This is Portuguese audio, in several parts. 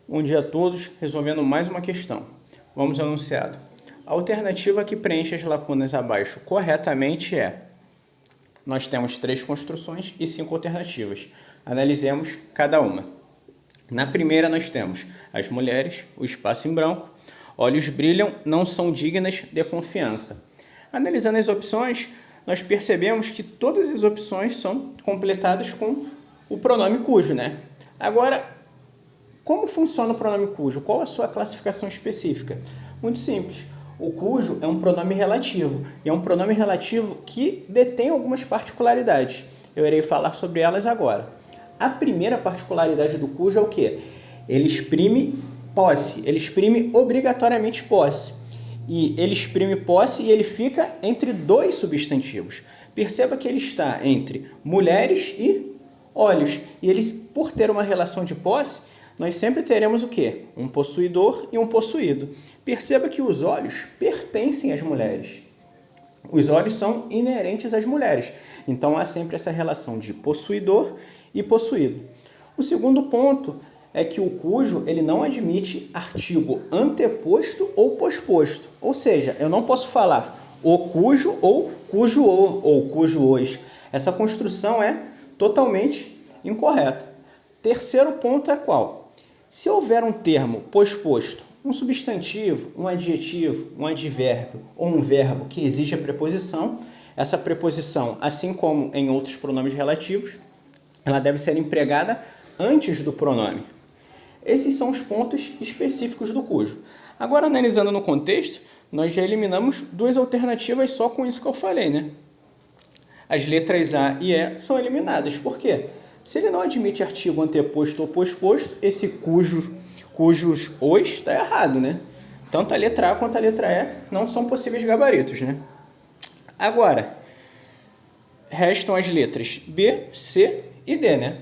Bom dia a todos, resolvendo mais uma questão. Vamos ao enunciado. A alternativa que preenche as lacunas abaixo corretamente é: nós temos 3 construções e 5 alternativas. Analisemos cada uma. Na primeira nós temos as mulheres, o espaço em branco, olhos brilham, não são dignas de confiança. Analisando as opções, nós percebemos que todas as opções são completadas com o pronome cujo, né? Agora, como funciona o pronome cujo? Qual a sua classificação específica? Muito simples. O cujo é um pronome relativo, e é um pronome relativo que detém algumas particularidades. Eu irei falar sobre elas agora. A primeira particularidade do cujo é o quê? Ele exprime posse, ele exprime obrigatoriamente posse. E ele exprime posse e ele fica entre 2 substantivos. Perceba que ele está entre mulheres e olhos. E eles, por ter uma relação de posse, nós sempre teremos o quê? Um possuidor e um possuído. Perceba que os olhos pertencem às mulheres. Os olhos são inerentes às mulheres. Então, há sempre essa relação de possuidor e possuído. O segundo ponto é que o cujo ele não admite artigo anteposto ou posposto. Ou seja, eu não posso falar o cujo ou cujo ou cujo os. Essa construção é totalmente incorreta. Terceiro ponto é qual? Se houver um termo posposto, um substantivo, um adjetivo, um advérbio ou um verbo que exige a preposição, essa preposição, assim como em outros pronomes relativos, ela deve ser empregada antes do pronome. Esses são os pontos específicos do cujo. Agora, analisando no contexto, nós já eliminamos 2 alternativas só com isso que eu falei, né? As letras A e E são eliminadas. Por quê? Se ele não admite artigo anteposto ou posposto, esse cujos os está errado, né? Tanto a letra A quanto a letra E não são possíveis gabaritos, né? Agora, restam as letras B, C e D, né?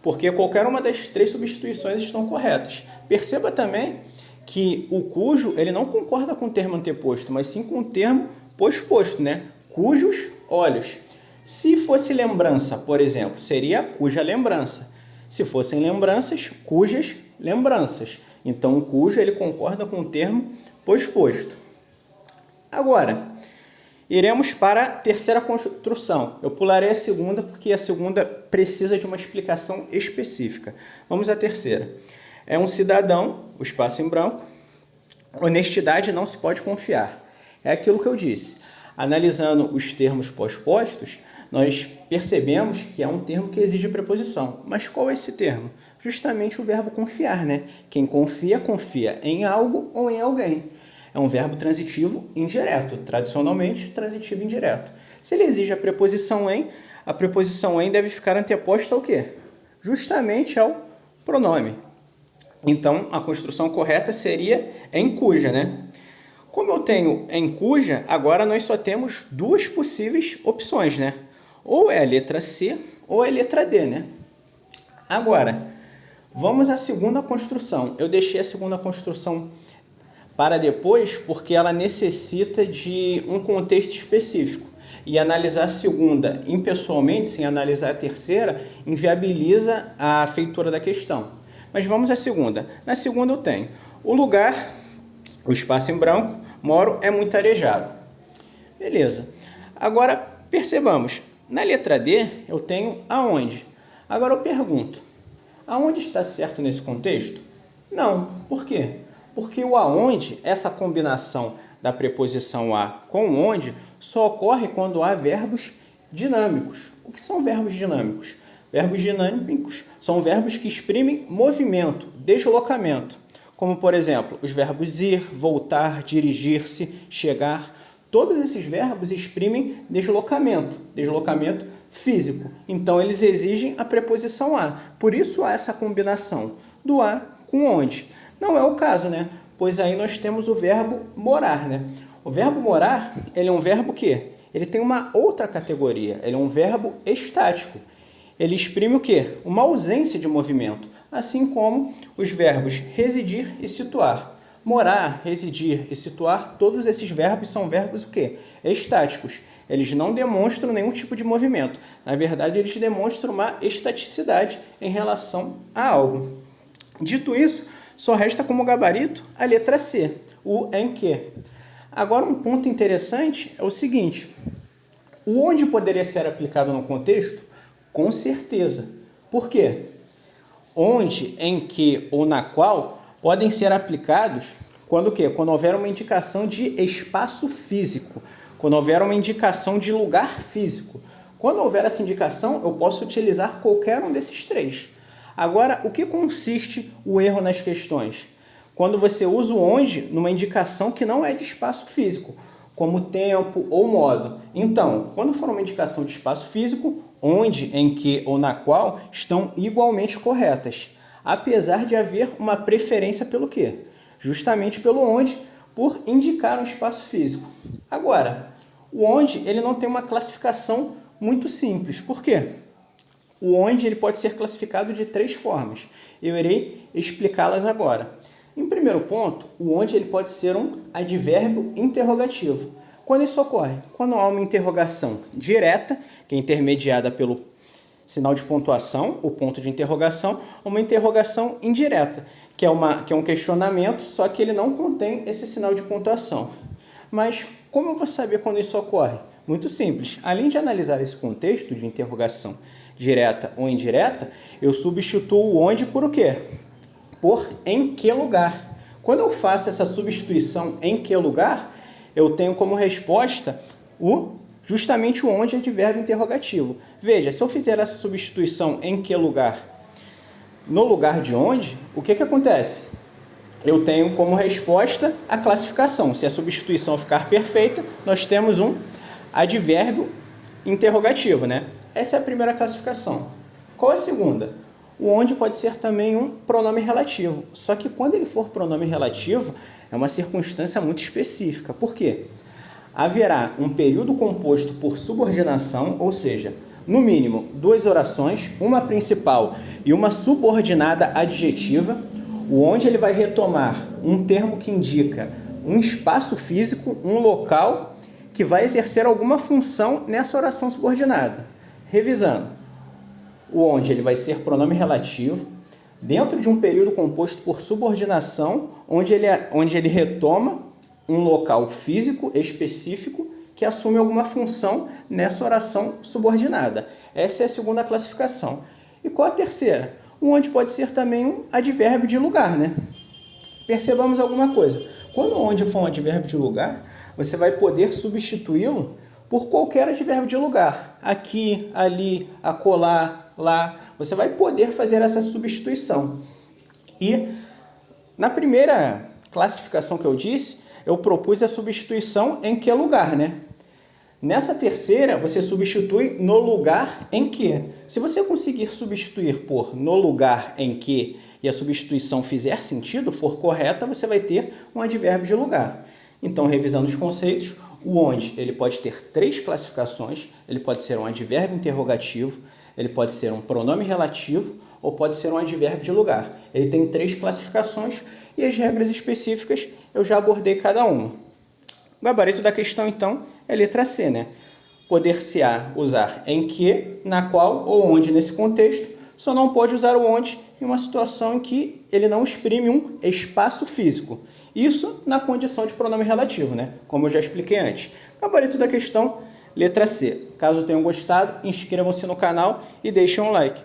Porque qualquer uma das 3 substituições estão corretas. Perceba também que o cujo ele não concorda com o termo anteposto, mas sim com o termo posposto, né? Cujos olhos. Se fosse lembrança, por exemplo, seria cuja lembrança. Se fossem lembranças, cujas lembranças. Então, o cujo ele concorda com o termo posposto. Agora, iremos para a terceira construção. Eu pularei a segunda porque a segunda precisa de uma explicação específica. Vamos à terceira. É um cidadão, o espaço em branco. Honestidade não se pode confiar. É aquilo que eu disse. Analisando os termos pospostos, nós percebemos que é um termo que exige preposição. Mas qual é esse termo? Justamente o verbo confiar, né? Quem confia, confia em algo ou em alguém. É um verbo transitivo indireto, tradicionalmente transitivo indireto. Se ele exige a preposição em deve ficar anteposta ao quê? Justamente ao pronome. Então, a construção correta seria em cuja, né? Como eu tenho em cuja, agora nós só temos 2 possíveis opções, né? Ou é a letra C ou é a letra D, né? Agora, vamos à segunda construção. Eu deixei a segunda construção para depois porque ela necessita de um contexto específico. E analisar a segunda impessoalmente, sem analisar a terceira, inviabiliza a feitura da questão. Mas vamos à segunda. Na segunda eu tenho o lugar, o espaço em branco, moro é muito arejado. Beleza. Agora, percebamos, na letra D eu tenho aonde. Agora eu pergunto, aonde está certo nesse contexto? Não. Por quê? Porque o aonde, essa combinação da preposição a com onde, só ocorre quando há verbos dinâmicos. O que são verbos dinâmicos? Verbos dinâmicos são verbos que exprimem movimento, deslocamento. Como, por exemplo, os verbos ir, voltar, dirigir-se, chegar. Todos esses verbos exprimem deslocamento físico. Então, eles exigem a preposição a. Por isso, há essa combinação do a com onde. Não é o caso, né? Pois aí nós temos o verbo morar, né? O verbo morar, ele é um verbo que ele tem uma outra categoria. Ele é um verbo estático. Ele exprime o quê? Uma ausência de movimento, assim como os verbos residir e situar. Morar, residir e situar, todos esses verbos são verbos o quê? Estáticos. Eles não demonstram nenhum tipo de movimento. Na verdade, eles demonstram uma estaticidade em relação a algo. Dito isso, Só resta como gabarito a letra C, o em que. Agora, um ponto interessante é o seguinte: o onde poderia ser aplicado no contexto? Com certeza. Por quê? Onde, em que ou na qual podem ser aplicados quando o quê? Quando houver uma indicação de espaço físico, quando houver uma indicação de lugar físico. Quando houver essa indicação, eu posso utilizar qualquer um desses três. Agora, o que consiste o erro nas questões? Quando você usa o onde numa indicação que não é de espaço físico, como tempo ou modo. Então, quando for uma indicação de espaço físico, onde, em que ou na qual estão igualmente corretas, apesar de haver uma preferência pelo quê? Justamente pelo onde, por indicar um espaço físico. Agora, o onde ele não tem uma classificação muito simples. Por quê? O onde ele pode ser classificado de 3 formas. Eu irei explicá-las agora. Em primeiro ponto, o onde ele pode ser um advérbio interrogativo. Quando isso ocorre? Quando há uma interrogação direta, que é intermediada pelo sinal de pontuação, o ponto de interrogação, ou uma interrogação indireta, que é um questionamento, só que ele não contém esse sinal de pontuação. Mas como eu vou saber quando isso ocorre? Muito simples. Além de analisar esse contexto de interrogação direta ou indireta, eu substituo o onde por o quê? Por em que lugar. Quando eu faço essa substituição em que lugar, eu tenho como resposta justamente o onde advérbio interrogativo. Veja, se eu fizer essa substituição em que lugar no lugar de onde, o que acontece? Eu tenho como resposta a classificação. Se a substituição ficar perfeita, nós temos um advérbio interrogativo, né? Essa é a primeira classificação. Qual é a segunda? O onde pode ser também um pronome relativo. Só que quando ele for pronome relativo, é uma circunstância muito específica. Por quê? Haverá um período composto por subordinação, ou seja, no mínimo 2 orações, uma principal e uma subordinada adjetiva, o onde ele vai retomar um termo que indica um espaço físico, um local que vai exercer alguma função nessa oração subordinada. Revisando, o onde ele vai ser pronome relativo, dentro de um período composto por subordinação, onde ele retoma um local físico específico que assume alguma função nessa oração subordinada. Essa é a segunda classificação. E qual a terceira? O onde pode ser também um advérbio de lugar, né? Percebamos alguma coisa. Quando o onde for um advérbio de lugar, você vai poder substituí-lo por qualquer advérbio de lugar. Aqui, ali, acolá, lá. Você vai poder fazer essa substituição. E na primeira classificação que eu disse, eu propus a substituição em que lugar, né? Nessa terceira, você substitui no lugar em que. Se você conseguir substituir por no lugar em que e a substituição fizer sentido, for correta, você vai ter um advérbio de lugar. Então, revisando os conceitos, o onde ele pode ter 3 classificações, ele pode ser um advérbio interrogativo, ele pode ser um pronome relativo ou pode ser um advérbio de lugar. Ele tem 3 classificações e as regras específicas eu já abordei cada uma. O gabarito da questão, então, é letra C, né? Poder-se-á usar em que, na qual ou onde nesse contexto, só não pode usar o onde em uma situação em que ele não exprime um espaço físico. Isso na condição de pronome relativo, né? Como eu já expliquei antes. Gabarito da questão, letra C. Caso tenham gostado, inscrevam-se no canal e deixem um like.